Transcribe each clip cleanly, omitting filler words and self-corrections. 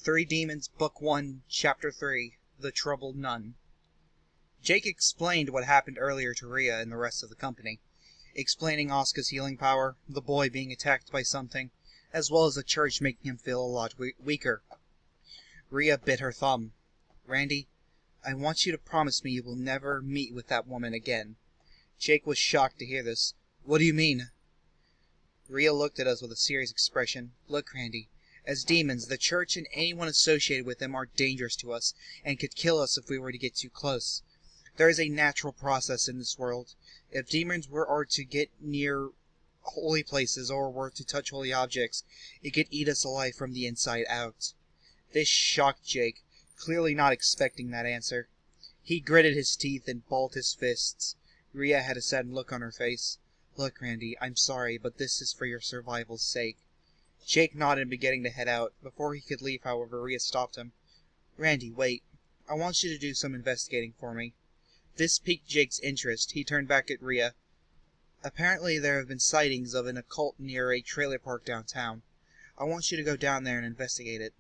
Three Demons, Book 1, Chapter 3, The Troubled Nun. Jake explained what happened earlier to Rhea and the rest of the company, explaining Asuka's healing power, the boy being attacked by something, as well as the church making him feel a lot weaker. Rhea bit her thumb. "Randy, I want you to promise me you will never meet with that woman again." Jake was shocked to hear this. "What do you mean?" Rhea looked at us with a serious expression. "Look, Randy. As demons, the church and anyone associated with them are dangerous to us, and could kill us if we were to get too close. There is a natural process in this world. If demons are to get near holy places or were to touch holy objects, it could eat us alive from the inside out." This shocked Jake, clearly not expecting that answer. He gritted his teeth and balled his fists. Rhea had a sad look on her face. "Look, Randy, I'm sorry, but this is for your survival's sake." Jake nodded, beginning to head out. Before he could leave, however, Rhea stopped him. "Randy, wait. I want you to do some investigating for me." This piqued Jake's interest. He turned back at Rhea. "Apparently there have been sightings of an occult near a trailer park downtown. I want you to go down there and investigate it.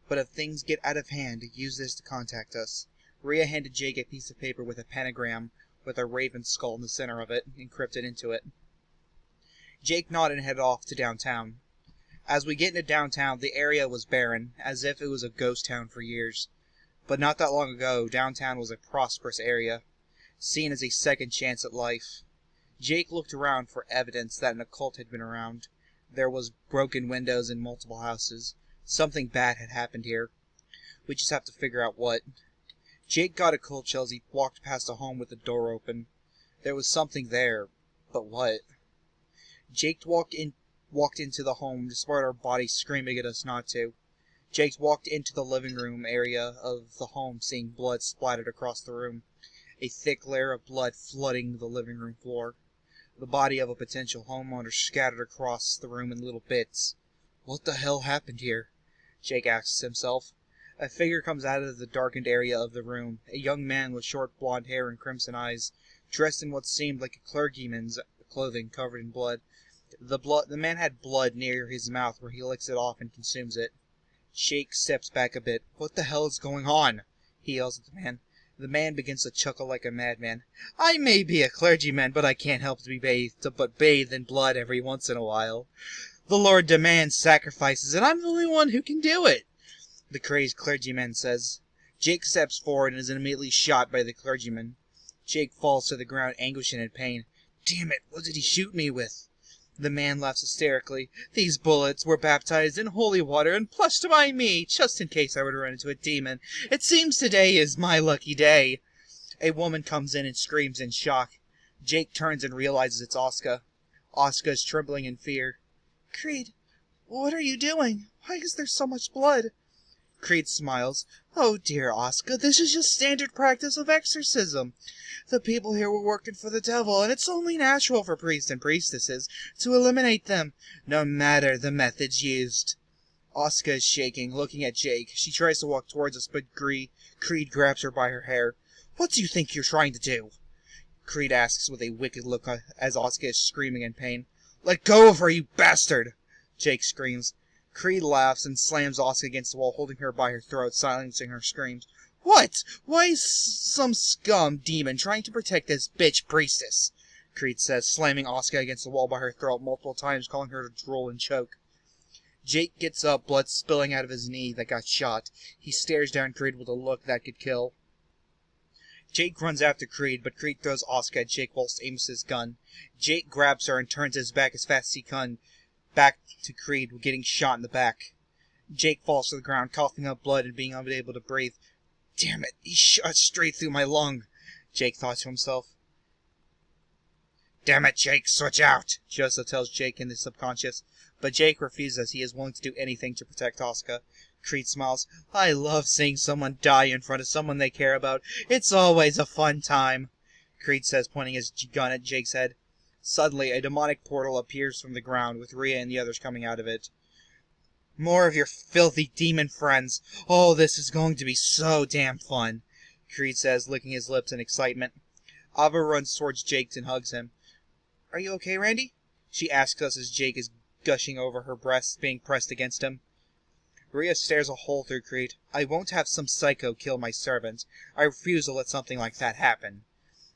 But if things get out of hand, use this to contact us." Rhea handed Jake a piece of paper with a pentagram with a raven skull in the center of it, encrypted into it. Jake nodded and headed off to downtown. As we get into downtown, the area was barren, as if it was a ghost town for years. But not that long ago, downtown was a prosperous area, seen as a second chance at life. Jake looked around for evidence that an occult had been around. There was broken windows in multiple houses. Something bad had happened here. We just have to figure out what. Jake got a cold chill as he walked past a home with the door open. There was something there, but what? Jake walked into the home, despite our bodies screaming at us not to. Jake walked into the living room area of the home, seeing blood splattered across the room. A thick layer of blood flooding the living room floor. The body of a potential homeowner scattered across the room in little bits. What the hell happened here? Jake asks himself. A figure comes out of the darkened area of the room, a young man with short blonde hair and crimson eyes, dressed in what seemed like a clergyman's clothing covered in blood. The man had blood near his mouth where he licks it off and consumes it. Jake steps back a bit. "What the hell is going on?" he yells at the man. The man begins to chuckle like a madman. "I may be a clergyman, but I can't help but bathe in blood every once in a while. The Lord demands sacrifices, and I'm the only one who can do it," the crazed clergyman says. Jake steps forward and is immediately shot by the clergyman. Jake falls to the ground, anguish and in pain. "Damn it, what did he shoot me with?" The man laughs hysterically. "These bullets were baptized in holy water and plushed by me, just in case I were to run into a demon. It seems today is my lucky day." A woman comes in and screams in shock. Jake turns and realizes it's Asuka. Asuka is trembling in fear. "Creed, what are you doing? Why is there so much blood?" Creed smiles. "Oh dear, Asuka, this is just standard practice of exorcism. The people here were working for the devil, and it's only natural for priests and priestesses to eliminate them, no matter the methods used." Asuka is shaking, looking at Jake. She tries to walk towards us, but Creed grabs her by her hair. "What do you think you're trying to do?" Creed asks with a wicked look as Asuka is screaming in pain. "Let go of her, you bastard!" Jake screams. Creed laughs and slams Asuka against the wall, holding her by her throat, silencing her screams. "What? Why is some scum demon trying to protect this bitch priestess?" Creed says, slamming Asuka against the wall by her throat multiple times, calling her to drool and choke. Jake gets up, blood spilling out of his knee that got shot. He stares down Creed with a look that could kill. Jake runs after Creed, but Creed throws Asuka at Jake whilst aims his gun. Jake grabs her and turns his back as fast as he can, back to Creed, getting shot in the back. Jake falls to the ground, coughing up blood and being unable to breathe. "Damn it, he shot straight through my lung," Jake thought to himself. "Damn it, Jake, switch out," Joseph tells Jake in the subconscious. But Jake refuses. He is willing to do anything to protect Asuka. Creed smiles. "I love seeing someone die in front of someone they care about. It's always a fun time," Creed says, pointing his gun at Jake's head. Suddenly, a demonic portal appears from the ground, with Rhea and the others coming out of it. "More of your filthy demon friends. Oh, this is going to be so damn fun," Creed says, licking his lips in excitement. Ava runs towards Jake and hugs him. "Are you okay, Randy?" she asks us as Jake is gushing over her breasts, being pressed against him. Rhea stares a hole through Creed. I won't have some psycho kill my servant. I refuse to let something like that happen,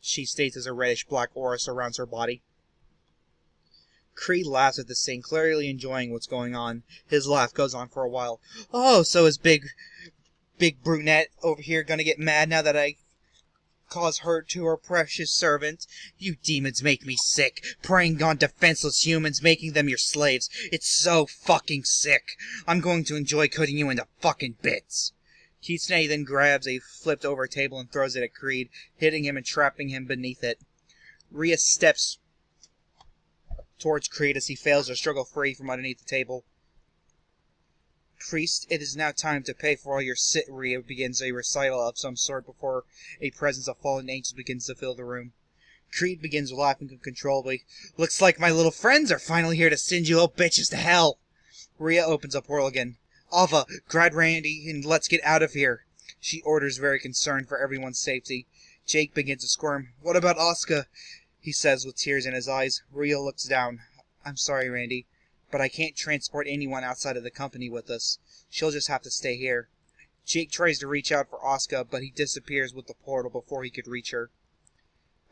she states as a reddish-black aura surrounds her body. Creed laughs at the scene, clearly enjoying what's going on. His laugh goes on for a while. Oh, so is big brunette over here gonna get mad now that I cause hurt to her precious servant? You demons make me sick, preying on defenseless humans, making them your slaves. It's so fucking sick. I'm going to enjoy cutting you into fucking bits. Kitsune then grabs a flipped over table and throws it at Creed, hitting him and trapping him beneath it. Rhea steps towards Creed as he fails to struggle free from underneath the table. Priest, it is now time to pay for all your sit. Rhea begins a recital of some sort before a presence of fallen angels begins to fill the room. Creed begins laughing uncontrollably. Looks like my little friends are finally here to send you little bitches to hell. Rhea opens a portal again. Ava, grab Randy and let's get out of here, she orders, very concerned for everyone's safety. Jake begins to squirm. What about Asuka? He says with tears in his eyes. Rhea looks down. I'm sorry, Randy, but I can't transport anyone outside of the company with us. She'll just have to stay here. Jake tries to reach out for Asuka, but he disappears with the portal before he could reach her.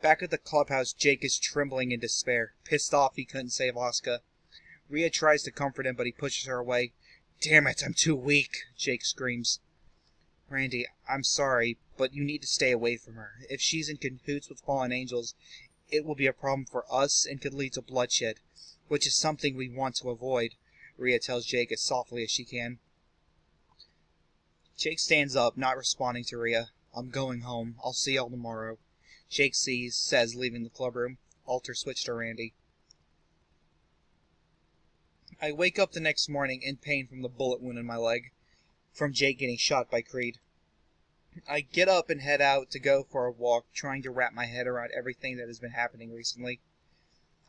Back at the clubhouse, Jake is trembling in despair, pissed off he couldn't save Asuka. Rhea tries to comfort him, but he pushes her away. Damn it, I'm too weak, Jake screams. Randy, I'm sorry, but you need to stay away from her. If she's in cahoots with fallen angels, it will be a problem for us and could lead to bloodshed, which is something we want to avoid, Rhea tells Jake as softly as she can. Jake stands up, not responding to Rhea. I'm going home. I'll see y'all tomorrow, Jake says, leaving the clubroom. Alter switch to Randy. I wake up the next morning in pain from the bullet wound in my leg, from Jake getting shot by Creed. I get up and head out to go for a walk, trying to wrap my head around everything that has been happening recently.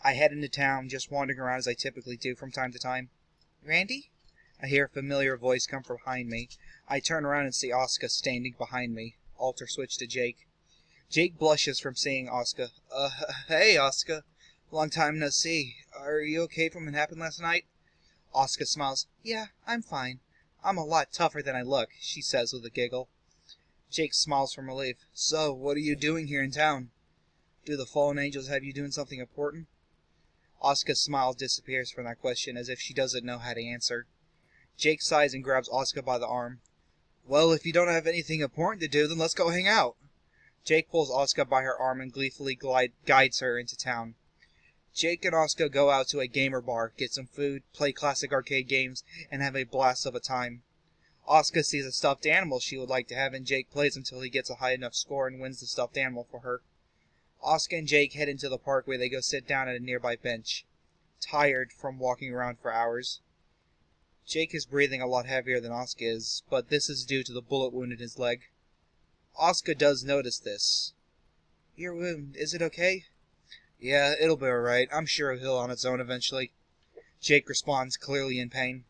I head into town, just wandering around as I typically do from time to time. Randy? I hear a familiar voice come from behind me. I turn around and see Asuka standing behind me. Alter switch to Jake. Jake blushes from seeing Asuka. Hey, Asuka. Long time no see. Are you okay from what happened last night? Asuka smiles. Yeah, I'm fine. I'm a lot tougher than I look, she says with a giggle. Jake smiles from relief. So, what are you doing here in town? Do the fallen angels have you doing something important? Asuka's smile disappears from that question as if she doesn't know how to answer. Jake sighs and grabs Asuka by the arm. Well, if you don't have anything important to do, then let's go hang out. Jake pulls Asuka by her arm and gleefully guides her into town. Jake and Asuka go out to a gamer bar, get some food, play classic arcade games, and have a blast of a time. Asuka sees a stuffed animal she would like to have, and Jake plays until he gets a high enough score and wins the stuffed animal for her. Asuka and Jake head into the park where they go sit down at a nearby bench, tired from walking around for hours. Jake is breathing a lot heavier than Asuka is, but this is due to the bullet wound in his leg. Asuka does notice this. Your wound, is it okay? Yeah, it'll be alright. I'm sure it'll heal on its own eventually. Jake responds, clearly in pain.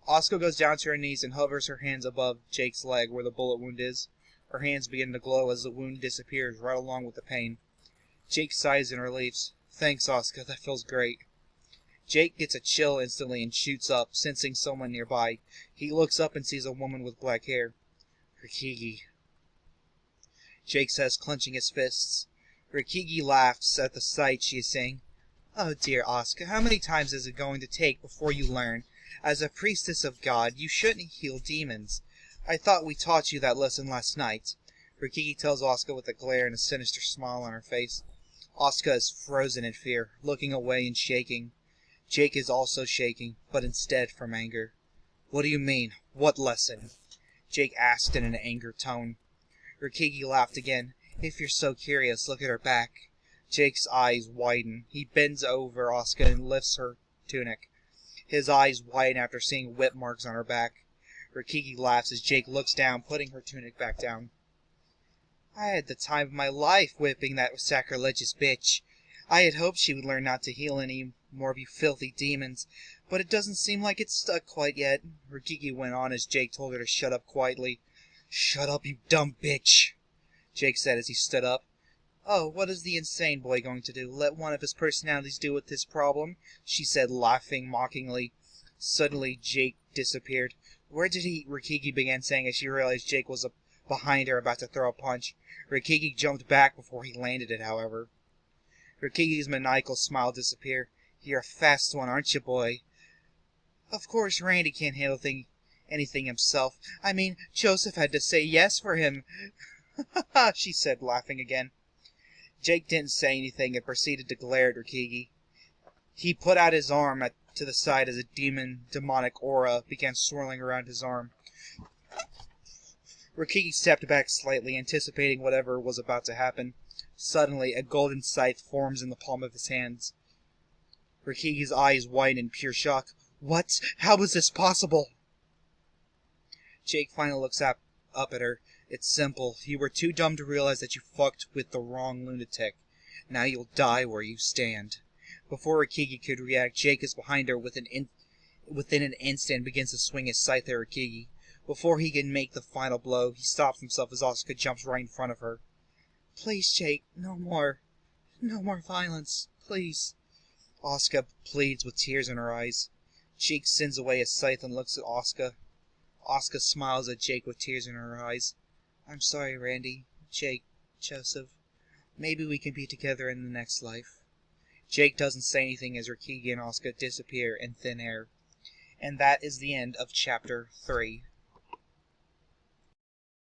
Asuka goes down to her knees and hovers her hands above Jake's leg where the bullet wound is. Her hands begin to glow as the wound disappears right along with the pain. Jake sighs in relief. Thanks, Asuka. That feels great. Jake gets a chill instantly and shoots up, sensing someone nearby. He looks up and sees a woman with black hair. Rikigi, Jake says, clenching his fists. Rikigi laughs at the sight she is seeing. Oh dear, Asuka, how many times is it going to take before you learn? As a priestess of God, you shouldn't heal demons. I thought we taught you that lesson last night. Rikigi tells Asuka with a glare and a sinister smile on her face. Asuka is frozen in fear, looking away and shaking. Jake is also shaking, but instead from anger. What do you mean? What lesson? Jake asked in an angered tone. Rikigi laughed again. If you're so curious, look at her back. Jake's eyes widen. He bends over Asuka and lifts her tunic. His eyes widen after seeing whip marks on her back. Rikigi laughs as Jake looks down, putting her tunic back down. I had the time of my life whipping that sacrilegious bitch. I had hoped she would learn not to heal any more of you filthy demons, but it doesn't seem like it's stuck quite yet. Rikigi went on as Jake told her to shut up quietly. Shut up, you dumb bitch, Jake said as he stood up. Oh, what is the insane boy going to do? Let one of his personalities deal with this problem? She said, laughing mockingly. Suddenly, Jake disappeared. Where did he? Rikiki began saying as she realized Jake was behind her about to throw a punch. Rikiki jumped back before he landed it, however. Rikiki's maniacal smile disappeared. You're a fast one, aren't you, boy? Of course Randy can't handle anything himself. I mean, Joseph had to say yes for him. She said, laughing again. Jake didn't say anything and proceeded to glare at Rikiki. He put out his arm to the side as a demonic aura began swirling around his arm. Rikiki stepped back slightly, anticipating whatever was about to happen. Suddenly, a golden scythe forms in the palm of his hands. Rikiki's eyes widen in pure shock. What? How is this possible? Jake finally looks up at her. It's simple. You were too dumb to realize that you fucked with the wrong lunatic. Now you'll die where you stand. Before Rikiki could react, Jake is behind her within an instant and begins to swing his scythe at Rikiki. Before he can make the final blow, he stops himself as Asuka jumps right in front of her. Please, Jake, no more. No more violence, please. Asuka pleads with tears in her eyes. Jake sends away his scythe and looks at Asuka. Asuka smiles at Jake with tears in her eyes. I'm sorry, Randy, Jake, Joseph. Maybe we can be together in the next life. Jake doesn't say anything as Rikiki and Asuka disappear in thin air. And that is the end of Chapter 3.